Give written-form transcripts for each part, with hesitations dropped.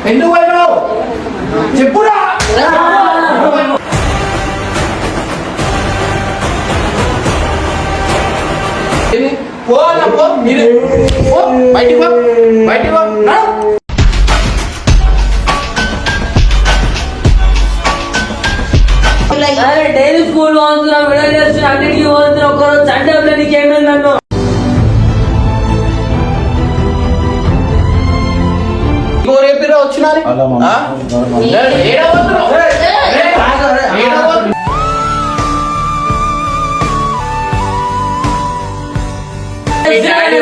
ఎందుకు పోయినావు చెప్పురా. పో పో బయటికి పో బయటికి పో. డైలీ స్కూల్ పోతున్నా విడలేసి అన్నిటికీ పోతున్నా ఒక్కరోజు సండే నీకేమైంది నన్ను వచ్చిన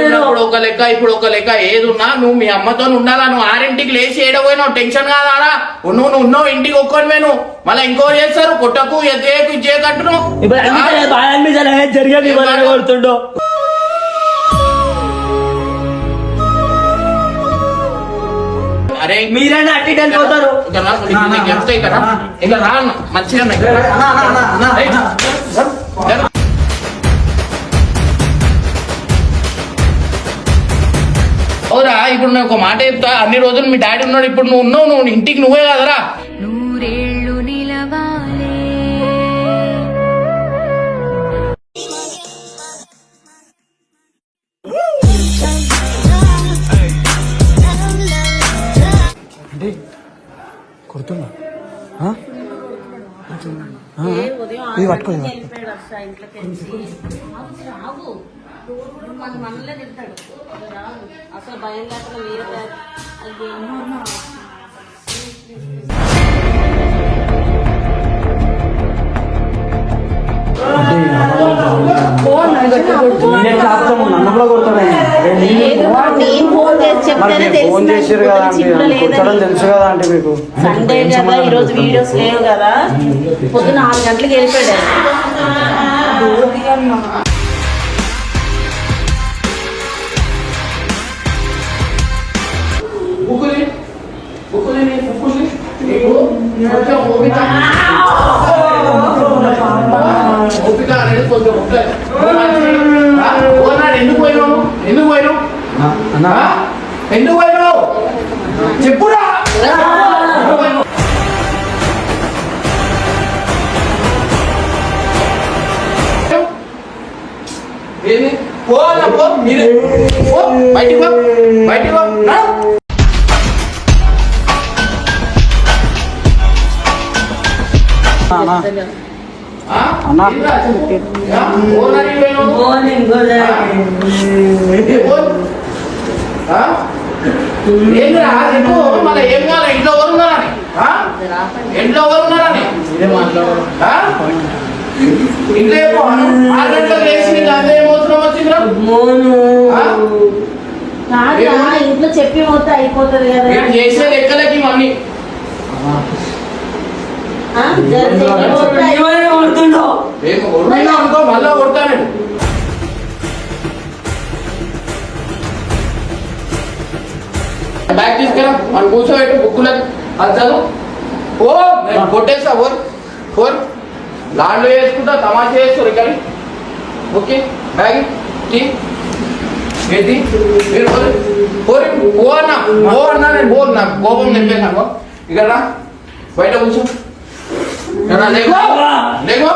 ఉన్నప్పుడు ఒక లెక్క ఇప్పుడు ఒక లెక్క ఏది ఉన్నా నువ్వు మీ అమ్మతో ఉండాలా. నువ్వు 6ంటికి లేచి ఏడపోయినావు టెన్షన్ కాదా. నువ్వు ఉన్నావు ఇంటికి ఒక్కొని పోయిను మళ్ళీ ఇంకోటి చేస్తారు కొట్టకు ఎద్దేకు ఇచ్చేయకంటున్నావు. జరిగేది కొడుతుండో అరే మీరైనా అట్టి పోతారు చెప్తా ఇక్కడ ఇంకా రా మంచిగా అవురా. ఇప్పుడు నేను ఒక మాట చెప్తా. అన్ని రోజులు మీ డాడీ ఉన్నాడు, ఇప్పుడు నువ్వు ఉన్నావు, నువ్వు ఇంటికి నువ్వే కదరా. నూరేళ్ళు నిలవాలే కొడుతున్నా ఇది పట్టుకో మనలే తింటాడు అసలు భయం లేకుండా వేరే నన్ను కూడా ఫోన్ చేసారు కదా అంటే తెలుసు కదా అంటే మీకు సండే కదా ఈరోజు వీడియోస్ లేవు కదా పొద్దున 4 గంటలకు వెళ్ళిపోయాడు. ఎందుకు పోయినావు ఎందుకు పోయినావు ఎందుకు పోయినావు చెప్పురా. పో పో మీరు బయటికి పో బయటికి పో. మళ్ళీ ఏం కావాలి ఇంట్లో ఎవరు ఉన్నారని ఇంట్లో ఎవరు ఉన్నారని ఇంట్లో 6 గంటలకు వేసి అదే ఏమవుతున్నాం వచ్చిందిరా. ఇంట్లో చెప్పి పోతే అయిపోతుంది కదా. చేసే లెక్కలకి ఇవన్నీ అనుకో మళ్ళా కొడతాను. బ్యాగ్ తీసుకురా మనం కూర్చోబెట్టు బుక్కులకు అది చదువు. ఓ కొట్టేస్తా ఫోర్ లాండ్లో వేసుకుంటా తమాషా చేస్తారు ఇక్కడ. ఓకే బ్యాగ్ ఏంటి మీరు ఓ అన్నా నేను బోర్ నాకు కోపం నింపేసాను. ఇక్కడ బయట కూర్చో లేకో లేకో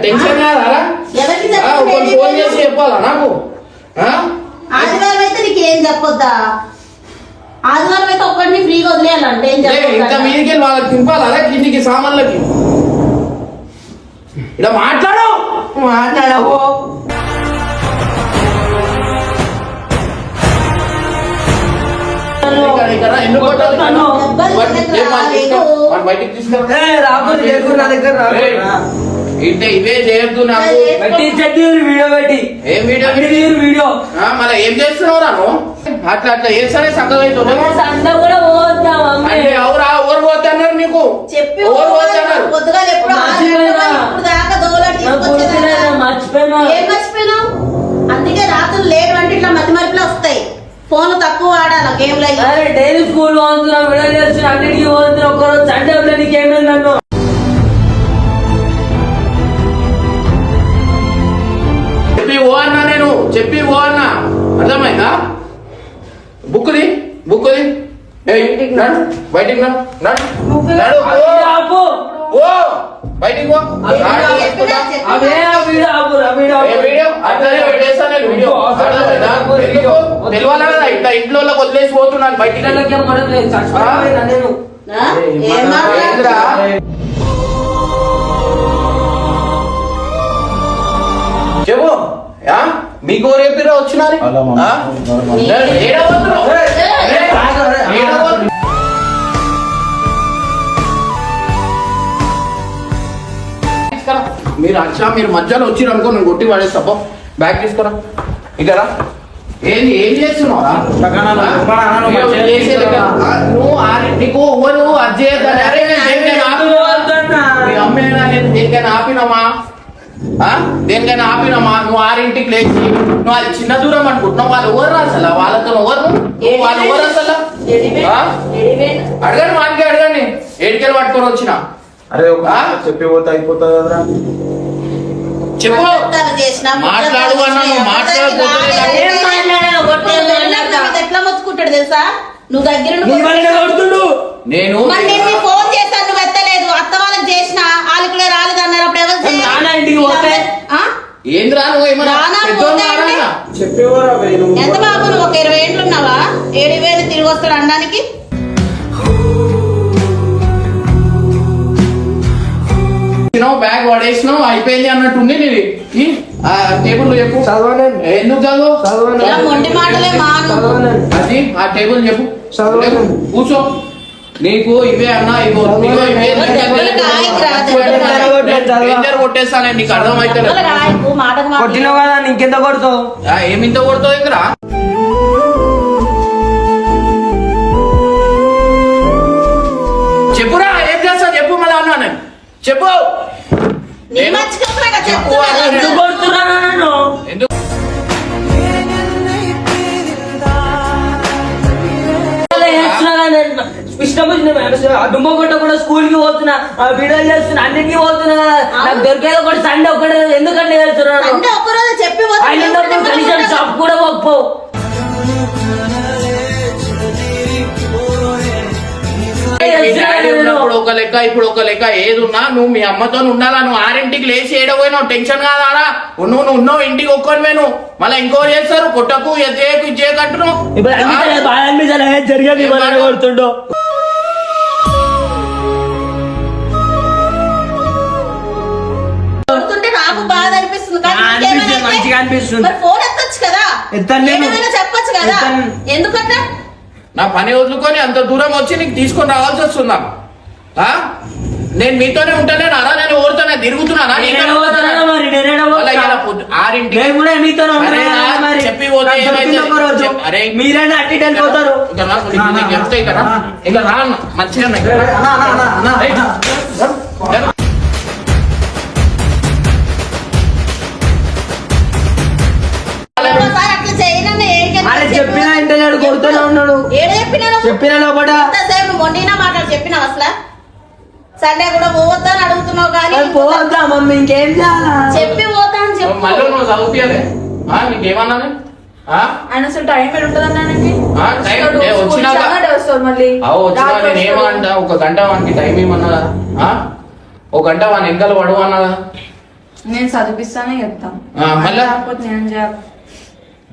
టెన్షన్ కాదా ఫోన్ చేసి చెప్పాలా నాకు. ఆదివారం అయితే నీకేం చెప్పొద్దా. ఆదివారం అయితే ఒక్కడిని ఫ్రీగా వదిలేయాలంటే ఇంకా మీదికి వాళ్ళకి తింపాలా కిందికి సామాన్లకి. ఇలా మాట్లాడవు ఎందుకు బయటికి తీసుకురా నా దగ్గర ఇంటే ఇవే చేయొద్దు నాకు. ఏం వీడియో మళ్ళీ ఏం చేస్తున్నావు రాను అట్లా అట్లా చేస్తానే చక్కగా అంటే ఎవరా ఎవరు పోతున్నారు నీకు ఎవరు పోతున్నారు. మర్చిపోయినావు అందుకే రాత్రులు లేట్ అంటే ఇట్లా మధ్య మధ్యలో వస్తాయి. ఫోన్ తక్కువ వాడాలి గేమ్ లో. అరే డైలీ స్కూల్ పోతున్నా వీడియో చేస్తున్నా అన్నిటికీ పోతున్నా ఒక్కరోజు సండే ఉంటే నీకేమైంది నన్ను? చెప్పి ఓ అన్నా, నేను చెప్పి ఓ అన్నా, అర్థమైందా? బుక్కుది బయటికి ఆపు. ఓ బయటికి పో. అవే ఆ వీడియో ఆపు, ఆ వీడియో ఆపు. వీడియో అట్లనే పెట్టేస్తా నేను వీడియో. అర్థమైందా? ఎందుకు? తెలియాలి కదా, ఇట్లా ఇంట్లో వదిలేసి పోతున్నాను బయటికి. పిల్లలకేం మనం లేదు, చచ్చిపోయినా నేను. ఆ? ఏం మాట్లాడుతున్నా? చెప్పు మీకు రేపిరా వచ్చినారు మీరు అచ్చా మీరు మధ్యలో వచ్చిరు అనుకో నేను కొట్టి పడేస్తా. బ్యాగ్ తీసుకురా ఇకరా. ఏం చేస్తున్నావు నీకు ఎవరు అజ్జయ్య మీ అమ్మేనా? నేను దేనికైనా ఆపినమ్మా, దేనికైనా ఆపినమ్మా? నువ్వు 6ంటికి లేచి నువ్వు అది చిన్న దూరం అనుకుంటున్నావు. వాళ్ళు ఎవరు అసలు? వాళ్ళతో ఎవరు? వాళ్ళు ఎవరు అసలు? అడగండి, వానికి అడగండి. ఏడికెళ్ళి పట్టుకొని వచ్చిన. అరే చెప్పి పోతే అయిపోతుంది కదరా. చెప్పు, చేసిన మాట్లాడు అన్నా. నువ్వు మాట్లాడకపోతే ఎట్లా మొత్తుకుంటాడు తెలుసా? నువ్వు దగ్గర నేను ఫోన్ చేశాను, నువ్వు ఎత్తలేదు. అత్త వాళ్ళకి చేసిన వాళ్ళు కూడా రాలేదు అన్నారు. అప్పుడు ఎవరు ఏంద్రా నువ్వు ఏమన్నా చెప్పేవారా ఎంత బాబు? నువ్వు ఒక 20 ఏళ్ళు ఉన్నావా? 7,000 తిరిగి వస్తాడు అనడానికి. బ్యాగ్ పడేసినావు అయిపోయింది అన్నట్టుంది. నీది టేబుల్ చెప్పు. చదవనండి. ఎందుకు చదువు? ఇలా మొండి మాటలే మాను. అది ఆ టేబుల్ చెప్పు. కూర్చో. నీకు ఇవే అన్నా ఇవో కొట్టేస్తాను. నీకు అర్థమైతే కొట్టినావు కదా, ఇంకెంత కొడతావు? ఏమింత కొడతావు ఇంద్రా? చెప్పురా, ఏం చేస్తా చెప్పు. మళ్ళీ అన్నా నేను చెప్పు. ఎందుకు కొడుతున్నా నన్ను? ఎందుకు డుమ్మ కొట్ట కూడా స్కూల్ కి పోతున్నా, వీడియోలు చేస్తున్నా, అన్నింటికి పోతున్నా. నాకు దొరికేది ఒకటి సండే ఒకటి. ఎందుకంటే చేస్తున్నాను చెప్పి కనీసం షాప్ కూడా పోకపో. ఉన్నప్పుడు ఒక లెక్క, ఇప్పుడు ఒక లెక్క. ఏదున్నా నువ్వు మీ అమ్మతో ఉండాలా. నువ్వు 6ంటికి లేచి ఏడపోయినావు. టెన్షన్ కాదా? నువ్వు ఉన్నావు ఇంటికి ఒక్కొని నువ్వు. మళ్ళీ ఇంకోటి చేస్తారు, కొట్టకు ఎద్దేకు ఇచ్చేయకంటున్నావు. జరిగేది కొడుతుండో. కొడుతుంటే నాకు బాధ అనిపిస్తుంది. మంచిగా అనిపిస్తుంది. ఫోన్ ఎత్తచ్చు కదా, చెప్పచ్చు కదా. ఎందుకంటే నా పని వదులుకొని అంత దూరం వచ్చి నీకు తీసుకొని రావాల్సి వస్తుందా? నేను మీతోనే ఉంటానే అలా నేను ఓడుతానే తిరుగుతున్నానా? చెప్పి మీరైనా అట్టి వెళ్ళిపోతారు. ఇలా రా మంచిగా చెప్పినా ఇంటలేడు, కొడుతూనే ఉన్నాడు. చెప్పిన లోపల మొండినా మాట్లాడు. చెప్పినావు అసలు సండే కూడా పోవద్దా అని అడుగుతున్నావు కానీ పోవద్దా మమ్మీ? ఇంకేం చేయాలా? చెప్పి పోతా అని చెప్పు. మళ్ళీ నువ్వు చదువుతాలే నీకేమన్నా ఆయన అసలు టైం ఉంటుందన్నానండి. ఏమంటా ఒక గంట వానికి టైం ఏమన్నా? ఒక గంట వాని ఎంకలు పడవు అన్నా. నేను చదివిస్తానే చెప్తాను. మళ్ళా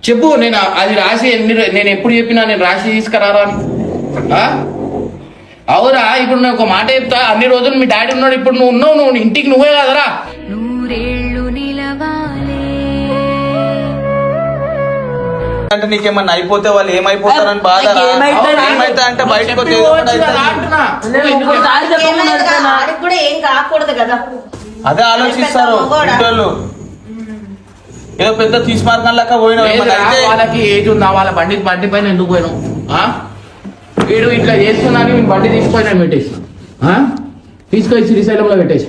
చెప్పు. నేను అది రాసి నేను ఎప్పుడు చెప్పినా నేను రాసి తీసుకురారా అని. అవురా, ఇప్పుడు నేను ఒక మాట చెప్తా. అన్ని రోజులు మీ డాడీ ఉన్నాడు, ఇప్పుడు నువ్వు ఉన్నావు. నువ్వు ఇంటికి నువ్వే కదరా. నూరేళ్ళు నిలవాలే. అంటే నీకేమన్నా అయిపోతే వాళ్ళు ఏమైపోతారని బాధ. ఏమైతే అంటే బయటకు కూడా ఏం కాకూడదు కదా. అదే ఆలోచిస్తారు ఇంటోళ్ళు. ఏదో పెద్ద తీసుమార్గం లెక్క పోయినావు. వాళ్ళకి ఏజ్ ఉందా? వాళ్ళ బండి పైన ఎందుకు పోయినావు? వీడు ఇట్లా చేస్తున్నాను, బండి తీసుకుపోయినా పెట్టేసి తీసుకొని శ్రీశైలంలో పెట్టేసి.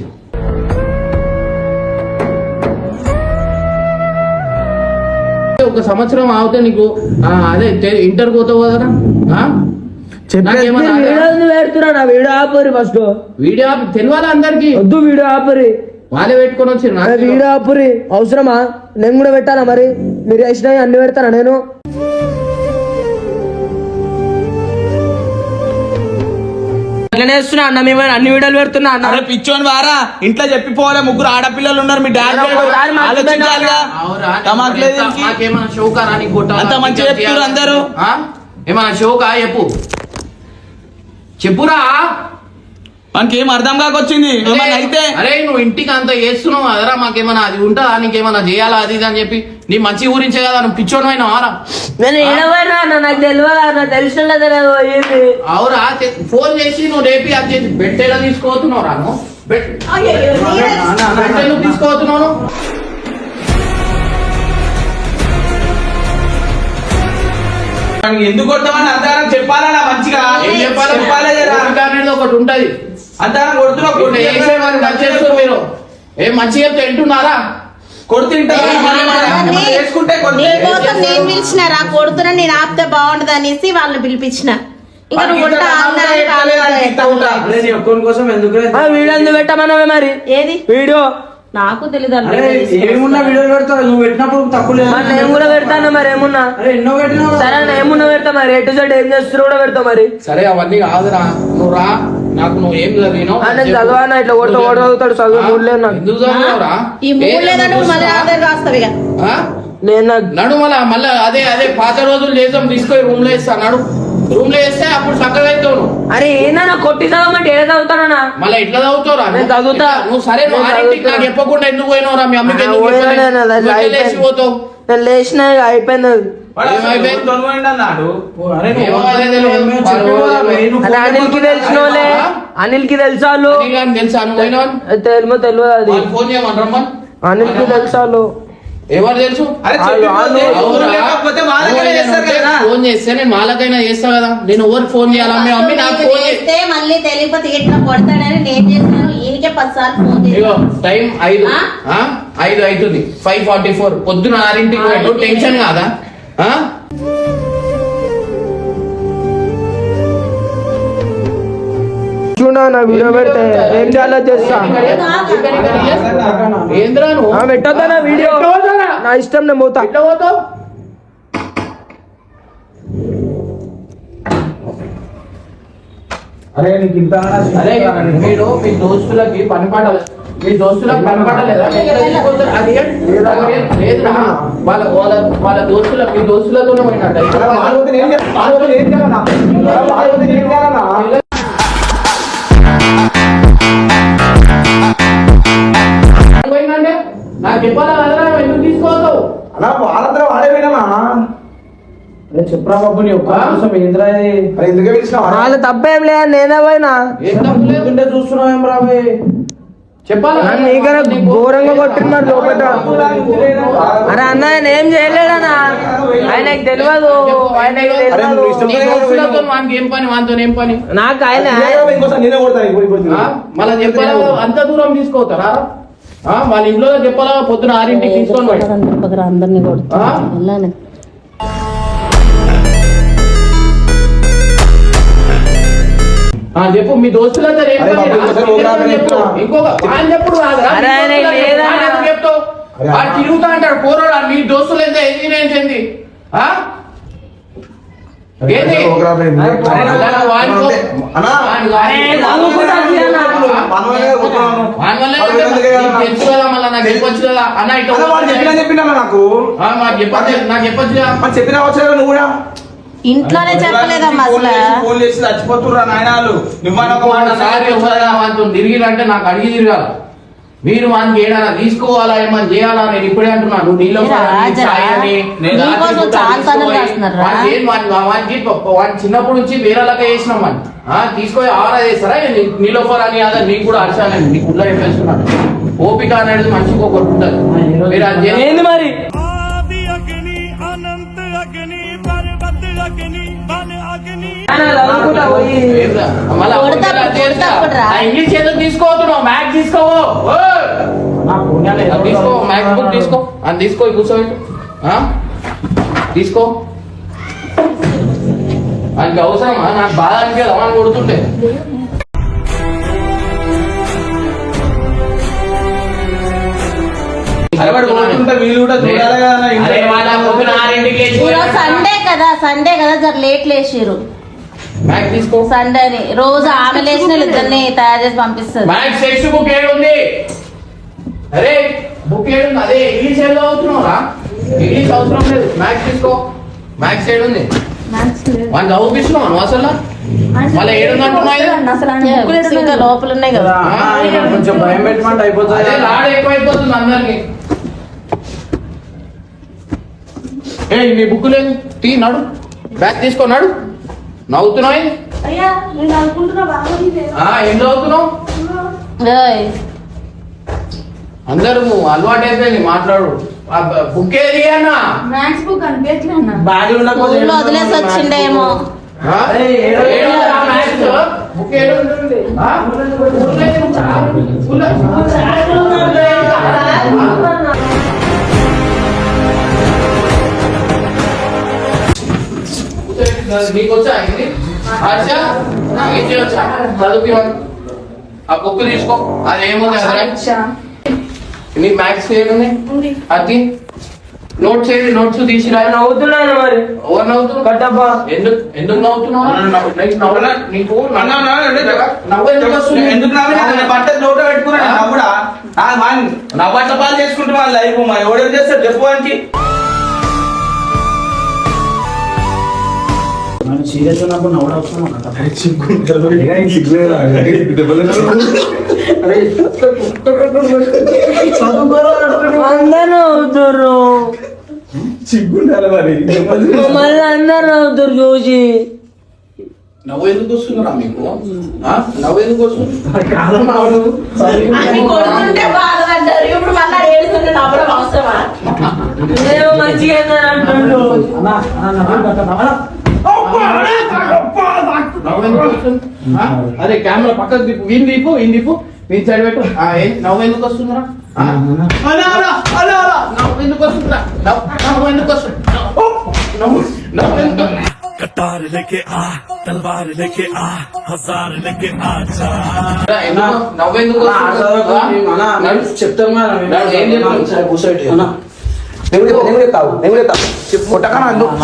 ఒక సంవత్సరం ఆగితే నీకు అదే ఇంటర్ పోతావు కదా నాకేమన్నా వీడియో పెడుతున్నా నా వీడియో ఆపరి ఫస్ట్ వీడియో తెలియాలి అందరికి వద్దు వీడియో ఆపరి వాళ్ళే పెట్టుకొని వచ్చి వీడియో ఆపరి అవసరమా నేను కూడా పెట్టాలా మరి మీరు వేసినవి అన్ని పెడతానా నేను అన్న మేము అన్ని వీడియోలు పెడుతున్నా అన్న అరే పిచ్చోని వారా ఇంట్లో చెప్పిపోవాలి ముగ్గురు ఆడపిల్లలు ఉన్నారు మీ డాడీ ఆలోచించాలిగా తమాట్లేదు నాకేమన్నా షోకా నీకు అంత మంచిగా చెప్తున్నారు అందరూ ఏమన్నా షోకా చెప్పురా మనకి ఏం అర్థం కాకొచ్చింది ఏమన్నా అయితే అరే నువ్వు ఇంటికి అంత చేస్తున్నావు అదరా మాకేమన్నా అది ఉంటుందా నీకేమన్నా చేయాలా అది ఇది అని చెప్పి నీ మంచి గురించే కదా నువ్వు పిచ్చోడు అయినా వారా నేను ఏడవైనా నాకు తెలియదు నాకు తెలిసిన అవురా ఫోన్ చేసి నువ్వు రేపి అది చేసి బెట్టేలా తీసుకోతున్నావు రా నువ్వు బెట్టెలు తీసుకోతున్నావు ఎందుకు కొడతామని అంతగానం చెప్పాలా మంచిగా ఏం చెప్పాలి ఒకటి ఉంటది అంతగానం కొడుతున్నావు మీరు ఏం మంచిగా తింటున్నారా కొడుతుంటారు వేసుకుంటే నీకోసం నేను పిలిచినారా కొడుతున్నా నేను ఆపితే బాగుంటది అనేసి వాళ్ళని పిలిపించిన ఇంకా నువ్వు కొడతా కోసం ఎందుకు వీడియో ఎందుకు పెట్టమన్నావే మరి ఏది వీడియో నాకు తెలియదు ఏమున్నా వీడియోలు పెడతావు నువ్వు పెట్టినప్పుడు తక్కువ నేను కూడా పెడతాను మరి ఏమున్నా ఎన్నో పెట్టినావు సరే ఏమున్నా పెడతా మరి ఎటు సైడ్ ఏం చేస్తున్నా కూడా పెడతావు మరి సరే అవన్నీ కాదురా నువ్వు రా నాకు నువ్వు ఏం చదివినావు నేను చదవానా ఇట్లా కొట్ట చదువుతాడు చదువు మూడులేదు నాకు ఎందుకు చదివినావురా ఈ మూడు లేదని మళ్ళీ ఆధార్ రాస్తావు ఇక నేను నడు మళ్ళా అదే పాత రోజులు చేద్దాం తీసుకొని రూమ్ లో ఇస్తా నడు రూమ్ లో వేస్తే అప్పుడు చక్కగా అవుతావు అరే ఏనా కొట్టి చదవమంటే ఏడ చదువుతానా మళ్ళీ ఎట్లా చదువుతావురా నేను చదువుతా. నువ్వు సరే నువ్వు ఆరింటికి నాకు చెప్పకుండా ఎందుకు పోయినావురా మీ అమ్మకి ఎందుకు పోయినా చెప్పలేదు? నేను అది నువ్వు ఎట్లా అయిపోయింది. లేచి పోతావు నేను లేచిన ఇక అయిపోయింది అన్నాడు ఏమో అదే తెలియదు. అది అనిల్కి తెలిసిన వాళ్ళే అనిల్కి తెలుసా వాళ్ళు నీకు ఏం తెలుసా నువ్వు పోయినావని? తెలియదు అది వాళ్ళు ఫోన్ చేయమని రమ్మని అనిల్కి తెలుసా వాళ్ళు ఎవరు తెలుసు అరే లేకపోతే వాళ్ళకైనా చేస్తారు కదా ఫోన్ చేస్తే నేను వాళ్ళకైనా చేస్తా కదా నేను ఎవరికి ఫోన్ చేయాలా మీ మమ్మీ నాకు ఫోన్ చేస్తే మళ్ళీ తెలియకపోతే ఇట్లా కొడతాడని నేను చేస్తాను ఈయనకే 10 సార్లు ఫోన్ ఇగో చేస్తాను టైం 5 అవుతుంది 5:44 పొద్దున 6ంటికి పోయాడు టెన్షన్ కాదా చూడ నా వీడియో పెడితే ఏం చేయాలో చేస్తా ఏంద్రా నువ్వు పెట్టొద్దా నా వీడియో నా ఇష్టం నేను పోతా ఎట్లా పోతావు అరే నీకు ఇంత అరే మీరు మీ దోస్తులకి పని పడాలి మీ దోస్తులకు పని పడలేదా అది లేదురా వాళ్ళ దోస్తుల మీ దోస్తులతోనే పోయినట్టు పోయిందంటే నాకు చెప్పాలా కదరా ఎందుకు తీసుకోవద్దు అలా వాళ్ళందరూ వాడే వినమా చెప్పరా బాబు నీ ఒక్క కోసం ఏంద్రా ఎందుకే పిలిచినావా వాళ్ళు తప్పేం లేదు నేనే పోయినా ఏం తప్పు లేదు చూస్తున్నావు ఏం రాబోయే చెప్పాలా నీకన్నా ఘోరంగా కొట్టినాడు లోపల అరే అన్న ఆయన ఏం చేయలేడనా ఆయనకి తెలియదు ఆయనకి తెలియదు వానికి ఏం పని వానితో ఏం పని నాకు ఆయన నేనే కొడతాను మళ్ళీ చెప్పాలా అంత దూరం తీసుకోతారా వాళ్ళ ఇంట్లో చెప్పాలా పొద్దున 6ంటికి తీసుకొని పోయి అందరినీ కొడుతాను చెప్పు మీ దోస్తులంతా ఇంకొక ఆయన చెప్పుడు చెప్తావు వాడు తిరుగుతా అంటాడు పోరాడు మీ దోస్తులు ఎంత ఎక్స్పీరియన్స్ ఏంది ఏంది తెలుసు కదా మళ్ళీ నాకు చెప్పొచ్చు కదా అన్న చెప్పినా నాకు నాకు చెప్పొచ్చు కదా చెప్పినా వచ్చా నువ్వు కూడా ఇంట్లోనే చెప్పలేదమ్మా అసలు ఫోన్ చేసి చచ్చిపోతుర్రా నాయనాలు నువ్వనొక మాట తిరిగిరంటే నాకు అడిగి తిరగాల మీరు వానికి ఏదైనా తీసుకోవాలా ఏమన్నా చేయాలా నేను ఇప్పుడే అంటున్నాను నీలో వాడిని చిన్నప్పటి నుంచి వేరేలాగా చేసినాం వాడిని తీసుకొని ఆరా చేస్తారా నీలోఫర్ అని అదే నీకు కూడా అరిచాను నీకు ఉల్లా చెప్పేస్తున్నాను ఓపిక అనేది మనిషికి ఒకటి ఉంటుంది మీరు అది ఏంది మరి ఇంగ్లీష్ ఏదో తీసుకోవద్దు మ్యాథ్స్ తీసుకోవు తీసుకో మ్యాథ్స్ బుక్ తీసుకో అని తీసుకో కూర్చోబెట్టు తీసుకో. ఆయనకి అవసరమా? నాకు బాధ అనిపించదు అని కొడుతుంటే. అరే వాళ్ళ పొద్దున 6ంటికి లేచి ఈరోజు సండే కదా జర లేట్ లేచిర్రు. బ్యాగ్ తీసుకో. సండే అని రోజు ఆమె లేచిన ఇద్దరిని తయారు చేసి పంపిస్తారు. బ్యాగ్ టెక్స్ట్ బుక్ ఏడుంది? అరే బుక్ ఏడుంది? అదే ఇంగ్లీష్ ఏదో అవుతున్నావురా? ఇంగ్లీష్ అవసరం లేదు. మ్యాథ్స్ తీసుకో. మ్యాథ్స్ ఏడుంది? వాళ్ళు చదివిస్తున్నావు నువ్వు అసలు? మళ్ళీ ఏడుందంటున్నాయి. ఇంకా లోపల ఉన్నాయి కదా. కొంచెం భయం పెట్టమంటే అయిపోతుంది. అదే లాడ ఎక్కువైపోతుంది అందరికి. ఏ నీ బుక్ లేదు, తీ నడు. బ్యాగ్ తీసుకో నడు. నవ్వుతున్నావు? ఏం చదువుతున్నావు? ఏయ్, అందరూ అలవాటు అయిపోయింది మాట్లాడు. బుక్ ఏది అన్నా? మ్యాథ్స్ బుక్ అనిపించలే అన్న. బాడీ ఉండకపోతే ఊళ్ళో వదిలేసి వచ్చిండేమో. బుక్ ఏడుంటుంది? నీకు వచ్చా ఇది? అచ్చా ఏం చేయొచ్చా? చదువుకోవాలి. ఆ బుక్ తీసుకో. అదేముంది అదే నీ మ్యాథ్స్ ఏముంది? అది నోట్స్ ఏది? నోట్స్ తీసిరా. నవ్వుతున్నాను మరి. ఎవరు నవ్వుతున్నావు? కట్టబ్బా. ఎందుకు నవ్వుతున్నావు? నీకు నా బట్ట పాలు చేసుకుంటే వాళ్ళ లైఫ్ మరి ఎవడేం చేస్తారు చెప్పుకోనికి. సీరియస్ ఉన్నప్పుడు నవ్వడం అవసరం. అందరూ నవ్వుతారు. సిగ్గుండాలి మరి. మళ్ళీ అందరు నవ్వుతారు చూసి. నవ్వు ఎందుకు వస్తుందిరా మీకు? నవ్వు ఎందుకు వస్తుంది? అన్ని కొడుతుంటే బాధపడ్డారు. ఇప్పుడు మళ్ళీ ఏడుస్తుంటే నవ్వడం అవసరమా? నేను మంచిగా అంటుండ్రు. అరే కెమెరా పక్కకు దిప్పు. వీని దిప్పు, వీని సైడ్ పెట్టు. నవ్వు ఎందుకు వస్తుందిరా? నవ్వు ఎందుకు వస్తుందిరా? నవ్వు ఎందుకు వస్తుంది? నవ్వు ఎందుకు? कटार लेके आ तलवार लेके आ हजार लेके आ जा నవ్వు ఎందుకు చెప్తాం ఏం చెప్తాం? కూర్చోటి చెప్పు కొట్టకనా అందుకు.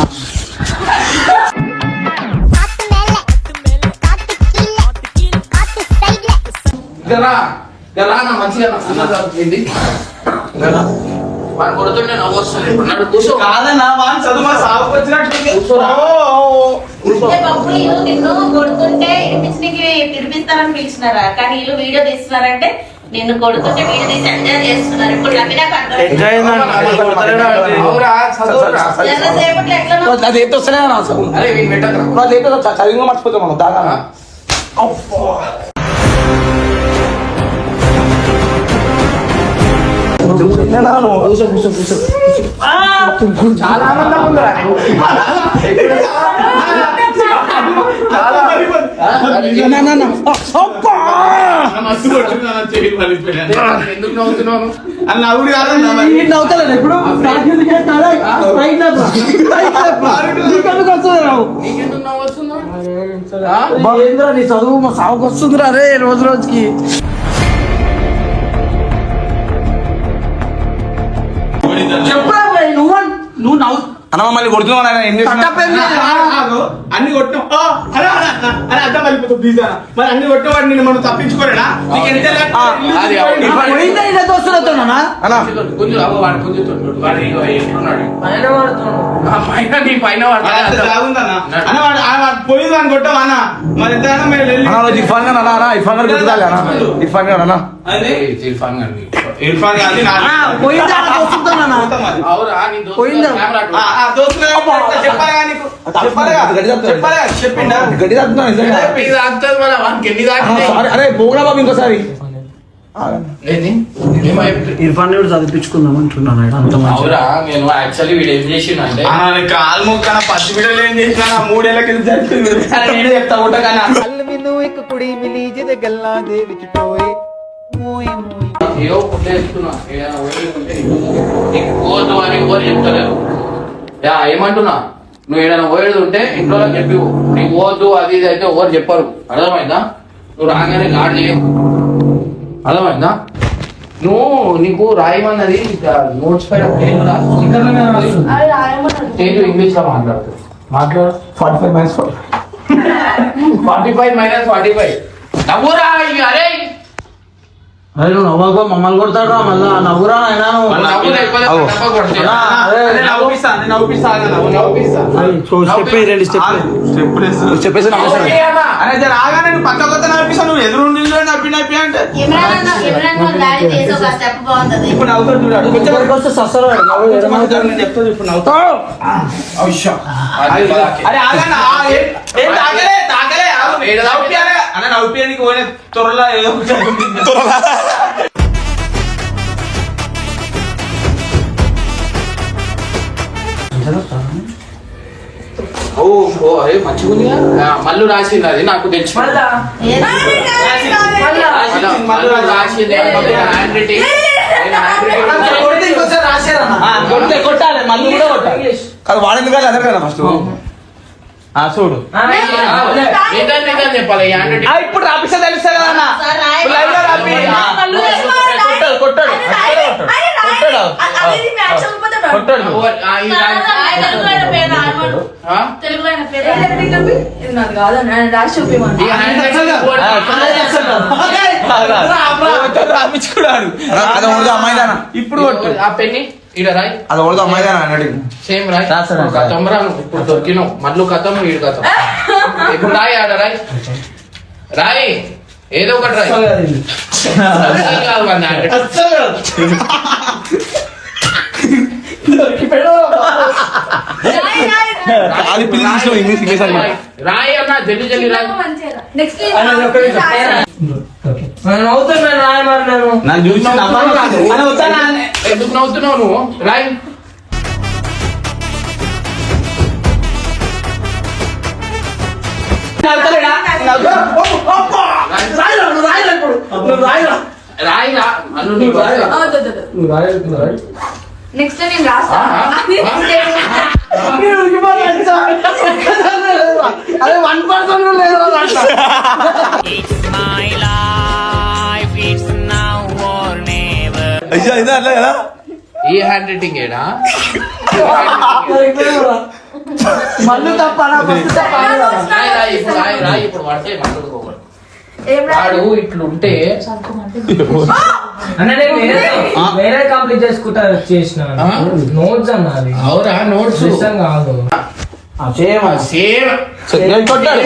నా మంచిగా అన్నది వాడు కొడుతుంటే నవ్వు వస్తుంది. ఇప్పుడు నడు కూర్చో. కాదన్నా వాడిని చదువు సాగు వచ్చినట్టు కూర్చోరా. నిన్ను కొడుతుంటే తినిపిస్తారని పిలిచినారా? కానీ వీళ్ళు వీడియో తీస్తున్నారంటే నిన్ను కొడుతుంటే వీడియో తీసి ఎంజాయ్ చేస్తున్నారు. ఇప్పుడు నాకు ఎంతసేపట్లో ఎట్లా అదేంటి వస్తలే అరే వీళ్ళు పెట్టకరా. చదివిగా మర్చిపోతాం మనం దాకా. చాలా ఆనందంగా ఉందా? ఎందుకు నవ్వుతున్నావు? అని నవ్వుడు కాదన్నా ఇప్పుడు నీకెందుకు నవ్వు వస్తుందా? నీ చదువు మా సాగుకు వస్తుందిరా రే రోజు రోజుకి. చెప్పరా నువ్వు నవ్వు అన్న మళ్ళీ కొడుతున్నావు అన్ని కొట్టాం. అరే అర్థం వెళ్ళిపోతావు ప్లీజ్ అన్న. మరి అన్ని కొట్టేవాడు నేను మనం తప్పించుకోలేనా? నీకు ఎంత కొంచెం వాడు కొంచెం వాడు ఎట్లున్నాడు? పైన పడుతున్నాడు. పైన నీ పైన పోయింది అని కొట్టావా అన్న? మరి ఎంత ఇర్ఫాన్ ఇర్ఫాన్ గాంధీ చెప్పిండా అరే పోగా బాబు ఇంకోసారి ఇర్ఫాన్ చదివించుకుందాం అంటున్నాను. నేను యాక్చువల్లీ వీడు ఏం చేసిండు అంటే కాలు మొక్కన పచ్చి బిడ్డలు ఏం చేసిన 3 ఏళ్ళకి నేనే చెప్తా ఉంటా. ఏదో పుట్టేస్తున్నా పోదు అని ఎవరు చెప్తలేరు. ఏమంటున్నా నువ్వు ఏదైనా పోయేది ఉంటే ఇంట్లో చెప్పి నీకు పోవద్దు అది ఇది అయితే ఎవరు చెప్పరు అర్థమైందా నువ్వు రాగానే గాడ్ చేయవు అర్థమైందా నీకు రాయమన్నది నోట్స్ పైన ఇంగ్లీష్ లో మాట్లాడు 45 minus 45 minus 45 నవ్వురా ఇక అరే అరే నువ్వు నవ్వకో మమ్మల్ని కొడతాడు మళ్ళా నవ్వురా అయినా నవ్వు లేకపోతే నవ్వ కొడతాడు. చెప్పేసి ఓకే అన్న. రాగానే పక్క కొత్త నవ్విస్తా నువ్వు ఎదురు నవ్వి నవ్వి అంటే ఇమ్రాన్ డాడీ చేసే ఒక స్టెప్ బాగుంటది. ఇప్పుడు నవ్వుతాడు చూడాడు కొంచెం చెప్తాడు ఇప్పుడు నవ్వుతావు అది బాకి. అరే ఆగన్నా తాకలే నవ్వుపియాలి అన్న నవ్వుపియానికి పోయిన త్వరలో ఏదో అరే మంచిగా ఉంది మళ్ళీ రాసింది అది నాకు తెచ్చి రాసింది హ్యాండ్ రైటింగ్ కొట్టాలి మళ్ళీ కూడా కొట్టాలి కాదు వాడింది కాదు అదే కదా ఫస్ట్ చూడు చెప్పాలి హ్యాండ్ రైటింగ్ ఇప్పుడు రాపిస్తా తెలుస్తా కదా అన్న లైవ్ లో రాపి కొట్టాడు తెలుగులో ఆయన పేరు ఇది నాది కాదని ఆయన రాసి చూపిమని రాపించుకున్నాడు అది ఉడదు అమ్మాయిదానా ఇప్పుడు కొట్టు ఆ పెన్ని ఈడ రాయి అది ఉడదు అమ్మాయిదానా అన్నాడు సేమ్ రాయి కథం రా ఇప్పుడు దొరికినావు మళ్ళీ కథం ఈడు కథం ఇప్పుడు రాయి ఆడ రాయి రాయి ఏదో ఒకటి రాయి కాదు వాడి hand writing. అది పిలిచి ఇంగ్లీష్ ఇంగ్లీష్ అని రాయి అన్న జల్లి జల్లి రాయి నెక్స్ట్ నవ్వుతున్నాను రాయమని నేను నన్ను చూసి ఎందుకు నవ్వుతున్నావు నువ్వు రాయి రాయి రా అల్లు నీ నెక్స్ట్ నేను రాస్తా అదే 1% లేదు అయ్యా ఇదే అట్లా కదా ఈ హ్యాండ్ రైటింగ్ ఏడా మళ్ళీ తప్ప రాయి ఇప్పుడు పడితే మాట్లాడుకోకూడదు ఏం వాడు ఇట్లుంటే అన్న నేను వేరే కంప్లీట్ చేసుకుంటా చేసిన నోట్స్ అన్న అది అవురా నోట్స్ సిస్టమ్ కాదు సేమ్ కొట్టుతాడు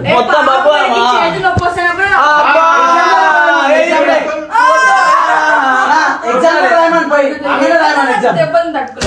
మొత్తం బాబు చేతులు నొప్పి వస్తున్నప్పుడు ఎగ్జామ్ దెబ్బలు తట్టుకో